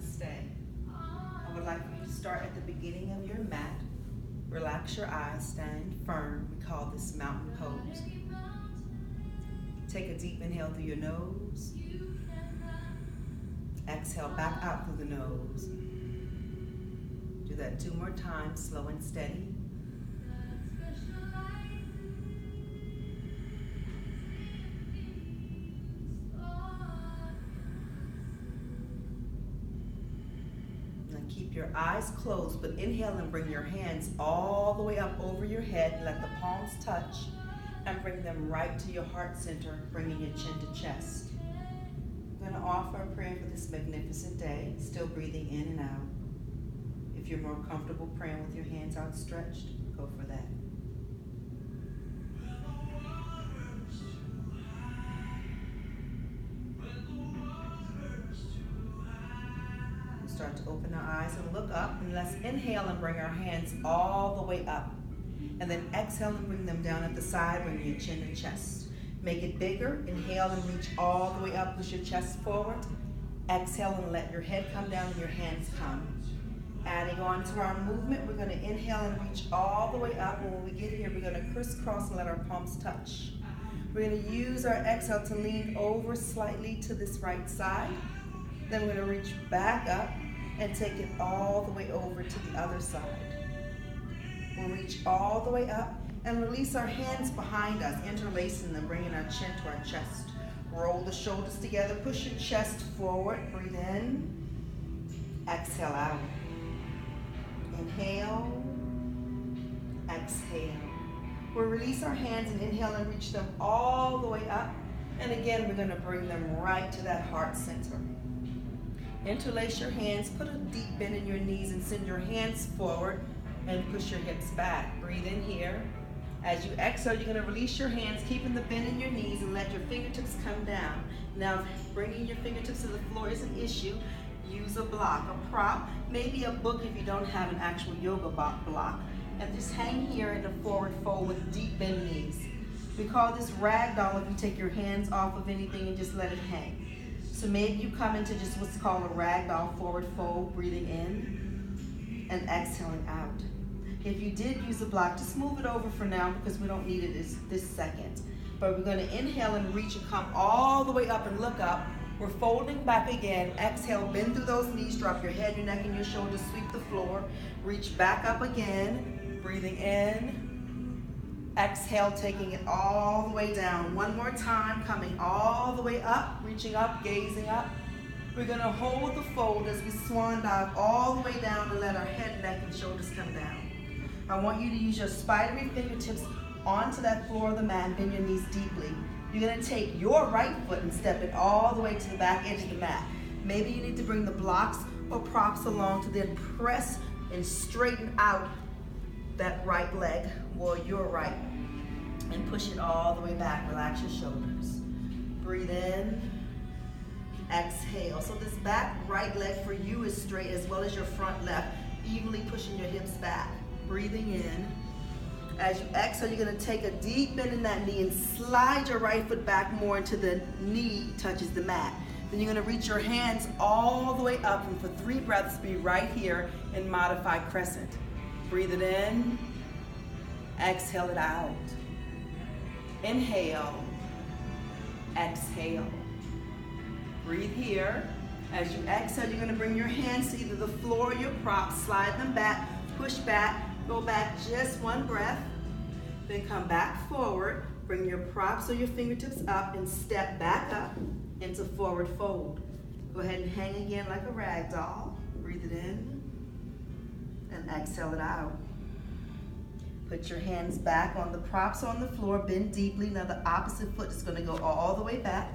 Namaste. I would like for you to start at the beginning of your mat. Relax your eyes, stand firm. We call this mountain pose. Take a deep inhale through your nose. Exhale back out through the nose. Do that 2 more times, slow and steady. Keep your eyes closed, but inhale and bring your hands all the way up over your head. Let the palms touch and bring them right to your heart center, bringing your chin to chest. I'm going to offer a prayer for this magnificent day, still breathing in and out. If you're more comfortable praying with your hands outstretched, go for that. Start to open our eyes and look up, and let's inhale and bring our hands all the way up, and then exhale and bring them down at the side, bring your chin and chest. Make it bigger. Inhale and reach all the way up, push your chest forward. Exhale and let your head come down and your hands come. Adding on to our movement, we're going to inhale and reach all the way up, and when we get here, we're going to crisscross and let our palms touch. We're going to use our exhale to lean over slightly to this right side. Then we're going to reach back up and take it all the way over to the other side. We'll reach all the way up and release our hands behind us, interlacing them, bringing our chin to our chest. Roll the shoulders together, push your chest forward, breathe in, exhale out. Inhale, exhale. We'll release our hands and inhale and reach them all the way up. And again, we're going to bring them right to that heart center. Interlace your hands, put a deep bend in your knees and send your hands forward and push your hips back. Breathe in here. As you exhale, you're going to release your hands, keeping the bend in your knees, and let your fingertips come down. Now, bringing your fingertips to the floor is an issue. Use a block, a prop, maybe a book if you don't have an actual yoga block. And just hang here in a forward fold with deep bend knees. We call this ragdoll if you take your hands off of anything and just let it hang. So maybe you come into just what's called a ragdoll forward fold, breathing in and exhaling out. If you did use a block, just move it over for now because we don't need it this second. But we're going to inhale and reach and come all the way up and look up. We're folding back again. Exhale, bend through those knees, drop your head, your neck, and your shoulders, sweep the floor. Reach back up again, breathing in. Exhale, taking it all the way down. One more time, coming all the way up, reaching up, gazing up. We're going to hold the fold as we swan dive all the way down and let our head, neck, and shoulders come down. I want you to use your spidery fingertips onto that floor of the mat and bend your knees deeply. You're going to take your right foot and step it all the way to the back edge of the mat. Maybe you need to bring the blocks or props along to then press and straighten out that right leg, or your right, and push it all the way back. Relax your shoulders. Breathe in, exhale. So this back right leg for you is straight as well as your front left, evenly pushing your hips back. Breathing in. As you exhale, you're going to take a deep bend in that knee and slide your right foot back more until the knee touches the mat. Then you're going to reach your hands all the way up, and for 3 breaths, be right here in modified crescent. Breathe it in, exhale it out. Inhale, exhale. Breathe here. As you exhale, you're going to bring your hands to either the floor or your props, slide them back, push back, go back just 1 breath, then come back forward, bring your props or your fingertips up and step back up into forward fold. Go ahead and hang again like a rag doll. Breathe it in and exhale it out. Put your hands back on the props on the floor, bend deeply. Now the opposite foot is going to go all the way back,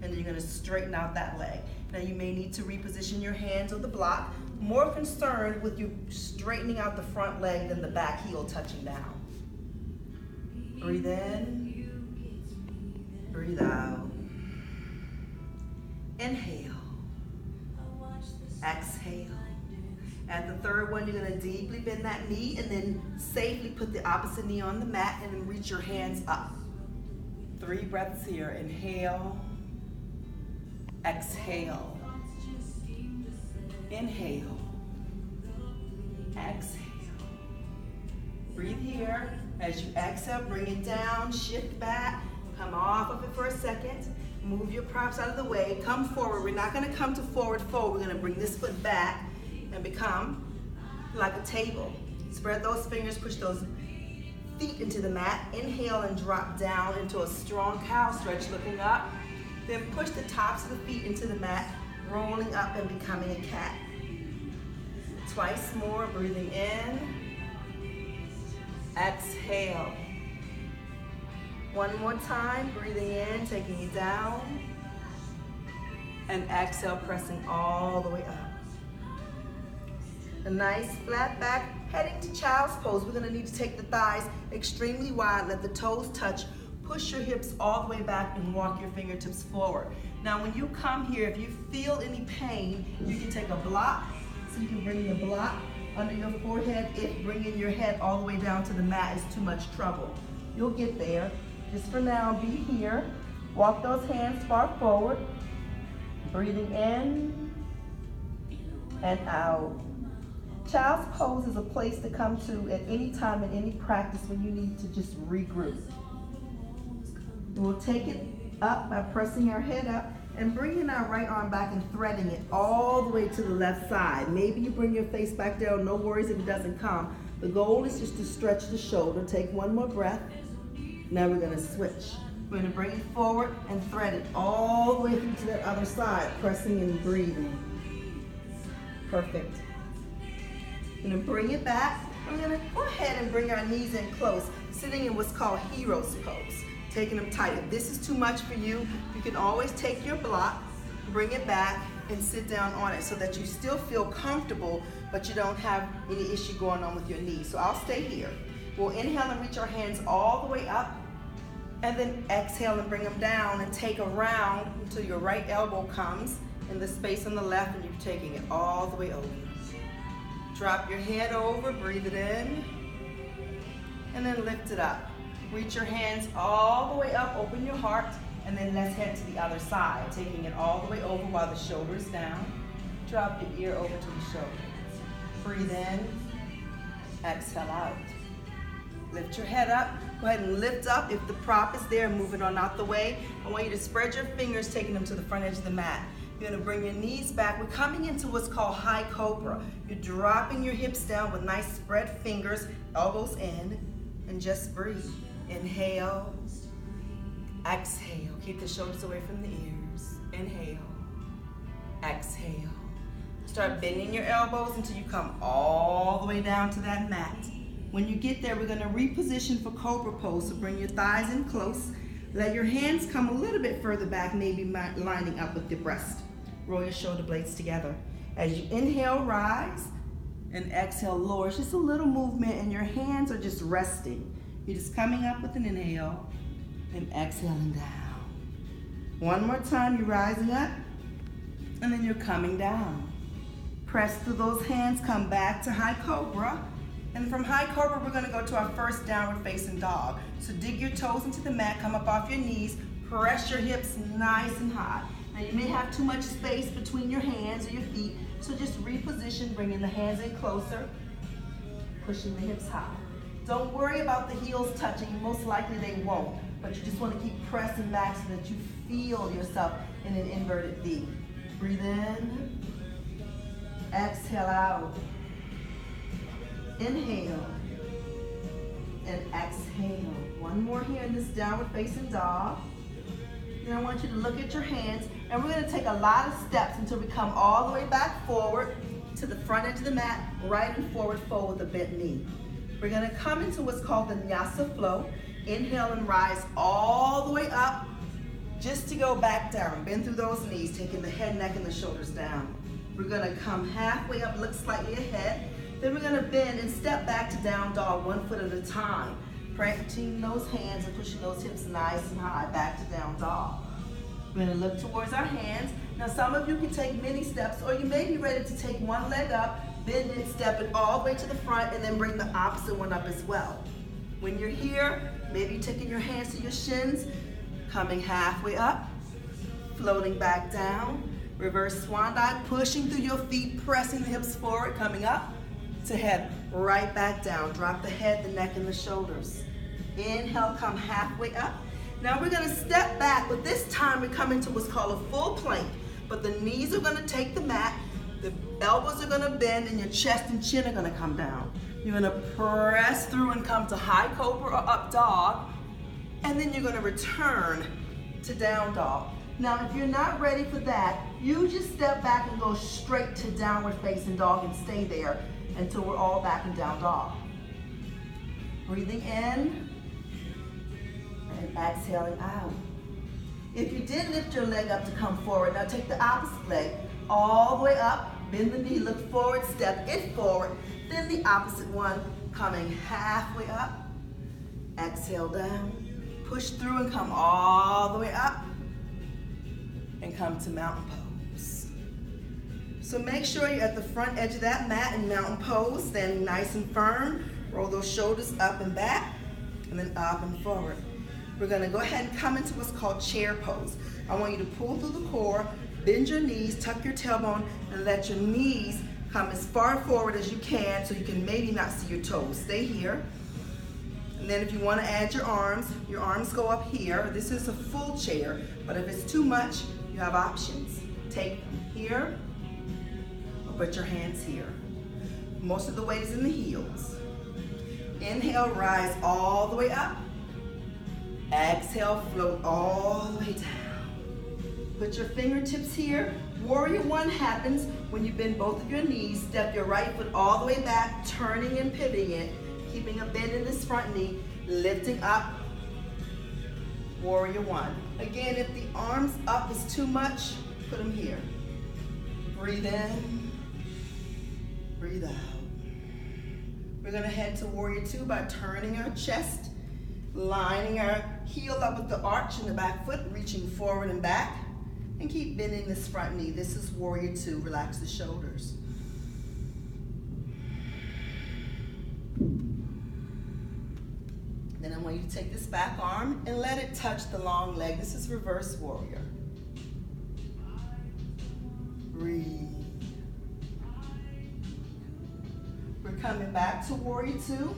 and then you're going to straighten out that leg. Now you may need to reposition your hands on the block. More concerned with you straightening out the front leg than the back heel touching down. Breathe in, breathe out. Inhale, exhale. At the third one, you're going to deeply bend that knee and then safely put the opposite knee on the mat and then reach your hands up. 3 breaths here. Inhale, exhale. Inhale. Exhale. Breathe here. As you exhale, bring it down, shift back, come off of it for a second. Move your props out of the way. Come forward. We're not going to come to forward fold. We're going to bring this foot back and become like a table. Spread those fingers, push those feet into the mat. Inhale and drop down into a strong cow stretch, looking up. Then push the tops of the feet into the mat, rolling up and becoming a cat. Twice more, breathing in. Exhale. One more time, breathing in, taking it down. And exhale, pressing all the way up. A nice flat back, heading to child's pose. We're gonna need to take the thighs extremely wide, let the toes touch. Push your hips all the way back and walk your fingertips forward. Now when you come here, if you feel any pain, you can take a block. So you can bring the block under your forehead if bringing your head all the way down to the mat is too much trouble. You'll get there. Just for now, be here. Walk those hands far forward. Breathing in and out. Child's pose is a place to come to at any time in any practice when you need to just regroup. We'll take it up by pressing our head up and bringing our right arm back and threading it all the way to the left side. Maybe you bring your face back down, no worries if it doesn't come. The goal is just to stretch the shoulder. Take one more breath. Now we're gonna switch. We're gonna bring it forward and thread it all the way through to that other side, pressing and breathing. Perfect. We're gonna bring it back. We're gonna go ahead and bring our knees in close, sitting in what's called hero's pose. Taking them tight. If this is too much for you, you can always take your block, bring it back, and sit down on it so that you still feel comfortable, but you don't have any issue going on with your knees. So I'll stay here. We'll inhale and reach our hands all the way up, and then exhale and bring them down and take a round until your right elbow comes in the space on the left, and you're taking it all the way over. Drop your head over, breathe it in, and then lift it up. Reach your hands all the way up, open your heart, and then let's head to the other side, taking it all the way over while the shoulder's down. Drop your ear over to the shoulder. Breathe in, exhale out. Lift your head up. Go ahead and lift up. If the prop is there, move it on out the way. I want you to spread your fingers, taking them to the front edge of the mat. You're gonna bring your knees back. We're coming into what's called high cobra. You're dropping your hips down with nice spread fingers, elbows in, and just breathe. Inhale, exhale. Keep the shoulders away from the ears. Inhale, exhale. Start bending your elbows until you come all the way down to that mat. When you get there, we're gonna reposition for Cobra pose. So bring your thighs in close. Let your hands come a little bit further back, maybe lining up with your breast. Roll your shoulder blades together. As you inhale, rise, and exhale, lower. It's just a little movement, and your hands are just resting. You're just coming up with an inhale and exhaling down. One more time, you're rising up, and then you're coming down. Press through those hands, come back to high cobra. And from high cobra, we're gonna go to our first downward facing dog. So dig your toes into the mat, come up off your knees, press your hips nice and high. Now you may have too much space between your hands or your feet, so just reposition, bringing the hands in closer, pushing the hips high. Don't worry about the heels touching, most likely they won't, but you just wanna keep pressing back so that you feel yourself in an inverted V. Breathe in, exhale out. Inhale and exhale. One more here in this downward facing dog. Then I want you to look at your hands, and we're gonna take a lot of steps until we come all the way back forward to the front edge of the mat, right and forward fold with a bent knee. We're gonna come into what's called the Nyasa flow. Inhale and rise all the way up, just to go back down. Bend through those knees, taking the head, neck, and the shoulders down. We're gonna come halfway up, look slightly ahead. Then we're gonna bend and step back to down dog, 1 foot at a time. Pressing those hands and pushing those hips nice and high back to down dog. We're gonna look towards our hands. Now some of you can take many steps, or you may be ready to take one leg up, bend it, step it all the way to the front, and then bring the opposite one up as well. When you're here, maybe you're taking your hands to your shins, coming halfway up, floating back down, Reverse swan dive, pushing through your feet, pressing the hips forward, coming up to head right back down. Drop the head, the neck, and the shoulders. Inhale, come halfway up. Now we're gonna step back, but this time we're coming to what's called a full plank. But the knees are gonna take the mat, the elbows are gonna bend, and your chest and chin are gonna come down. You're gonna press through and come to high cobra or up dog, and then you're gonna return to down dog. Now, if you're not ready for that, you just step back and go straight to downward facing dog and stay there until we're all back in down dog. Breathing in and exhaling out. If you did lift your leg up to come forward, now take the opposite leg all the way up, bend the knee, look forward, step it forward, then the opposite one, coming halfway up, exhale down, push through and come all the way up, and come to mountain pose. So make sure you're at the front edge of that mat in mountain pose, standing nice and firm. Roll those shoulders up and back, and then up and forward. We're gonna go ahead and come into what's called chair pose. I want you to pull through the core, bend your knees, tuck your tailbone, and let your knees come as far forward as you can so you can maybe not see your toes. Stay here. And then if you wanna add your arms go up here. This is a full chair, but if it's too much, you have options. Take them here, or put your hands here. Most of the weight is in the heels. Inhale, rise all the way up. Exhale, float all the way down. Put your fingertips here. Warrior one happens when you bend both of your knees, step your right foot all the way back, turning and pivoting it, keeping a bend in this front knee, lifting up. Warrior one. Again, if the arms up is too much, put them here. Breathe in, breathe out. We're gonna head to warrior two by turning our chest, lining our heel up with the arch in the back foot, reaching forward and back, and keep bending this front knee. This is warrior two. Relax the shoulders. Then I want you to take this back arm and let it touch the long leg. This is reverse warrior. Breathe. We're coming back to warrior two.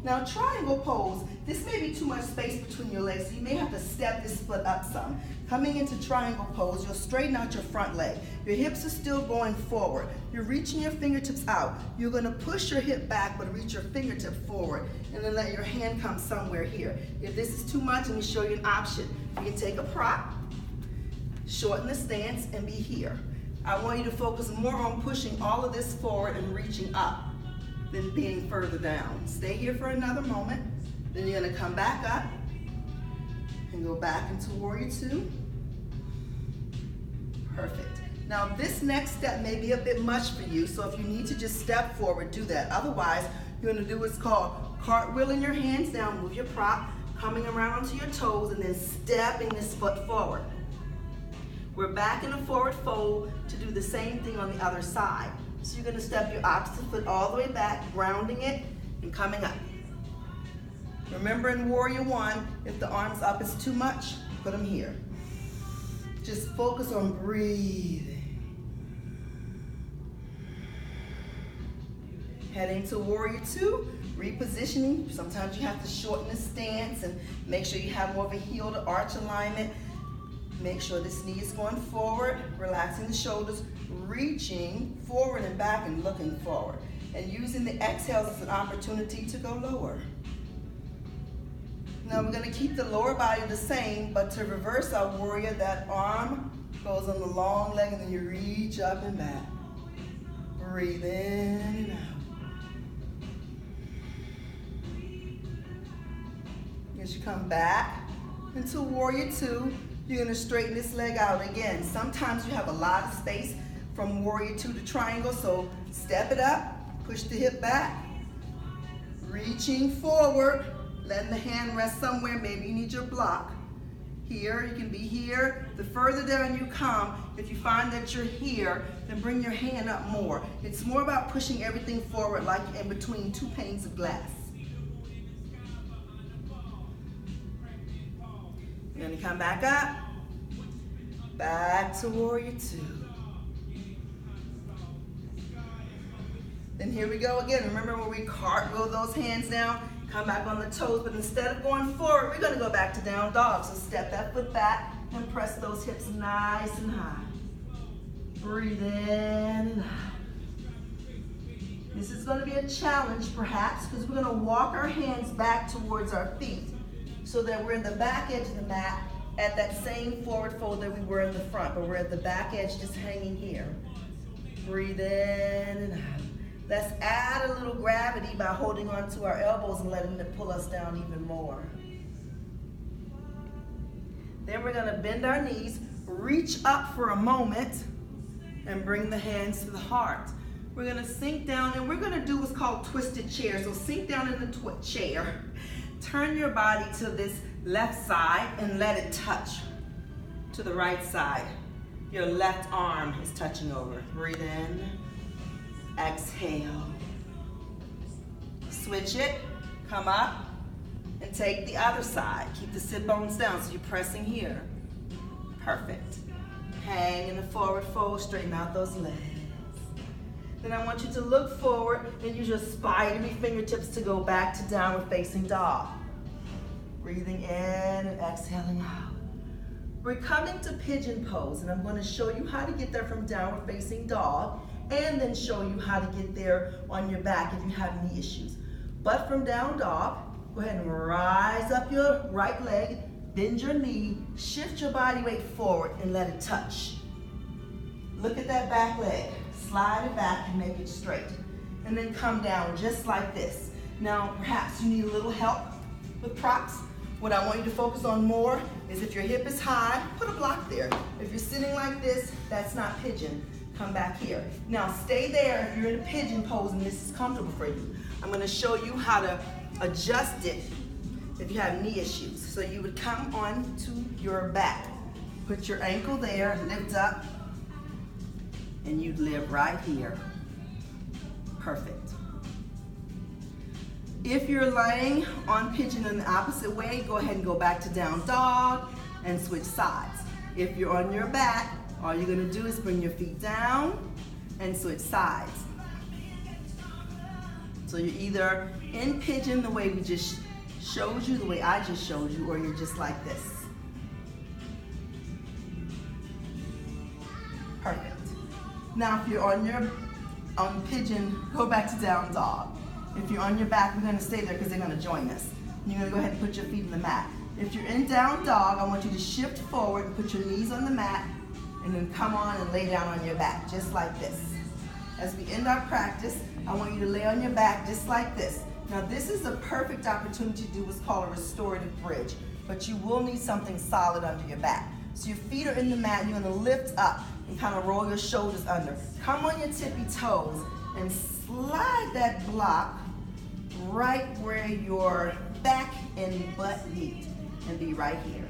Now triangle pose, this may be too much space between your legs, so you may have to step this foot up some. Coming into triangle pose, you'll straighten out your front leg. Your hips are still going forward. You're reaching your fingertips out. You're gonna push your hip back, but reach your fingertip forward, and then let your hand come somewhere here. If this is too much, let me show you an option. You can take a prop, shorten the stance, and be here. I want you to focus more on pushing all of this forward and reaching up than being further down. Stay here for another moment. Then you're gonna come back up and go back into warrior two. Perfect. Now this next step may be a bit much for you, so if you need to just step forward, do that. Otherwise, you're gonna do what's called cartwheeling your hands down, move your prop, coming around onto your toes, and then stepping this foot forward. We're back in a forward fold to do the same thing on the other side. So you're gonna step your opposite foot all the way back, grounding it, and coming up. Remember in warrior one, if the arms up is too much, put them here. Just focus on breathing. Heading to warrior two, repositioning. Sometimes you have to shorten the stance and make sure you have more of a heel to arch alignment. Make sure this knee is going forward, relaxing the shoulders, reaching forward and back and looking forward. And using the exhales as an opportunity to go lower. Now we're gonna keep the lower body the same, but to reverse our warrior, that arm goes on the long leg and then you reach up and back. Breathe in and out. As you come back into warrior two, you're gonna straighten this leg out again. Sometimes you have a lot of space from warrior two to triangle, so step it up, push the hip back, reaching forward, letting the hand rest somewhere. Maybe you need your block. Here, you can be here. The further down you come, if you find that you're here, then bring your hand up more. It's more about pushing everything forward like in between two panes of glass. You're gonna come back up, back to warrior two. Then here we go again. Remember where we cartwheel those hands down, come back on the toes, but instead of going forward, we're gonna go back to down dog. So step that foot back and press those hips nice and high. Breathe in and out. This is gonna be a challenge perhaps, because we're gonna walk our hands back towards our feet so that we're in the back edge of the mat at that same forward fold that we were in the front, but we're at the back edge just hanging here. Breathe in and out. Let's add a little gravity by holding on to our elbows and letting it pull us down even more. Then we're gonna bend our knees, reach up for a moment, and bring the hands to the heart. We're gonna sink down, and we're gonna do what's called twisted chair. So sink down in the chair, turn your body to this left side and let it touch to the right side. Your left arm is touching over. Breathe in. Exhale. Switch it, come up, and take the other side. Keep the sit bones down so you're pressing here. Perfect. Hang in the forward fold, straighten out those legs. Then I want you to look forward and use your spidery fingertips to go back to downward facing dog. Breathing in and exhaling out. We're coming to pigeon pose, and I'm going to show you how to get there from downward facing dog, and then show you how to get there on your back if you have knee issues. But from down dog, go ahead and rise up your right leg, bend your knee, shift your body weight forward and let it touch. Look at that back leg, slide it back and make it straight. And then come down just like this. Now, perhaps you need a little help with props. What I want you to focus on more is if your hip is high, put a block there. If you're sitting like this, that's not pigeon. Come back here. Now stay there if you're in a pigeon pose and this is comfortable for you. I'm going to show you how to adjust it if you have knee issues. So you would come on to your back. Put your ankle there, lift up, and you'd live right here. Perfect. If you're laying on pigeon in the opposite way, go ahead and go back to down dog and switch sides. If you're on your back, all you're gonna do is bring your feet down and switch sides. So you're either in pigeon the way we just showed you, the way I just showed you, or you're just like this. Perfect. Now if you're on pigeon, go back to down dog. If you're on your back, we're gonna stay there because they're gonna join us. You're gonna go ahead and put your feet in the mat. If you're in down dog, I want you to shift forward, put your knees on the mat, and then come on and lay down on your back, just like this. As we end our practice, I want you to lay on your back just like this. Now this is a perfect opportunity to do what's called a restorative bridge, but you will need something solid under your back. So your feet are in the mat, you're gonna lift up and kind of roll your shoulders under. Come on your tippy toes and slide that block right where your back and butt meet and be right here.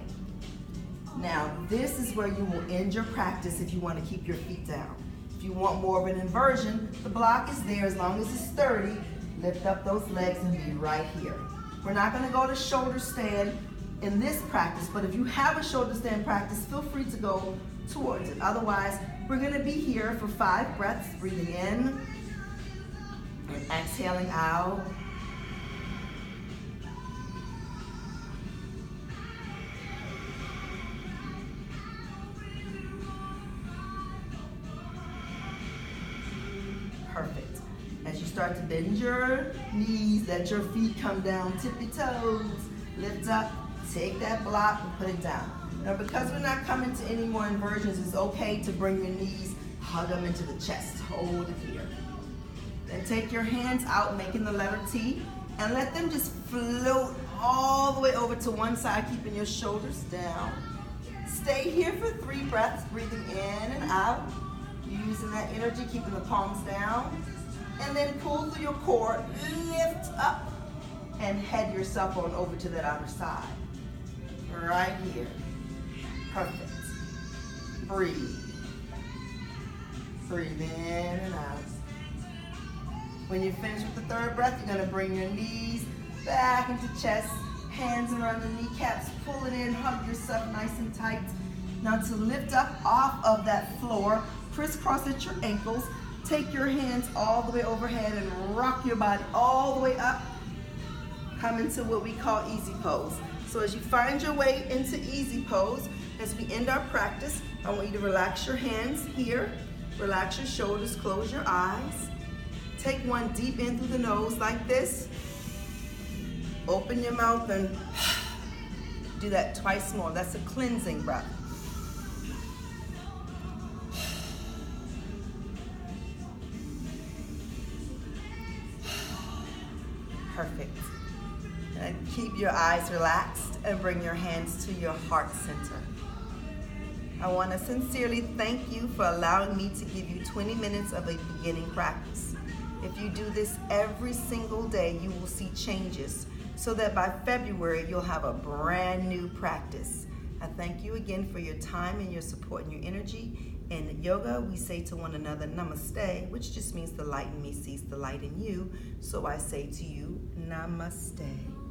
Now, this is where you will end your practice if you want to keep your feet down. If you want more of an inversion, the block is there as long as it's sturdy. Lift up those legs and be right here. We're not going to go to shoulder stand in this practice, but if you have a shoulder stand practice, feel free to go towards it. Otherwise, we're going to be here for 5 breaths, breathing in and exhaling out. Perfect. As you start to bend your knees, let your feet come down, tippy toes, lift up, take that block and put it down. Now because we're not coming to any more inversions, it's okay to bring your knees, hug them into the chest, hold it here. Then take your hands out, making the letter T, and let them just float all the way over to one side, keeping your shoulders down. Stay here for 3 breaths, breathing in and out. Using that energy, keeping the palms down. And then pull through your core, lift up, and head yourself on over to that other side. Right here. Perfect. Breathe. Breathe in and out. When you finish with the 3rd breath, you're going to bring your knees back into chest, hands around the kneecaps, pull it in, hug yourself nice and tight. Now to lift up off of that floor, crisscross at your ankles, Take your hands all the way overhead and rock your body all the way up. Come into what we call easy pose. So as you find your way into easy pose, as we end our practice, I want you to relax your hands here. Relax your shoulders, close your eyes. Take one deep in through the nose like this. Open your mouth and do that twice more. That's a cleansing breath. Perfect. And keep your eyes relaxed and bring your hands to your heart center. I want to sincerely thank you for allowing me to give you 20 minutes of a beginning practice. If you do this every single day, you will see changes so that by February, you'll have a brand new practice. I thank you again for your time and your support and your energy. In yoga, we say to one another, namaste, which just means the light in me sees the light in you. So I say to you, namaste.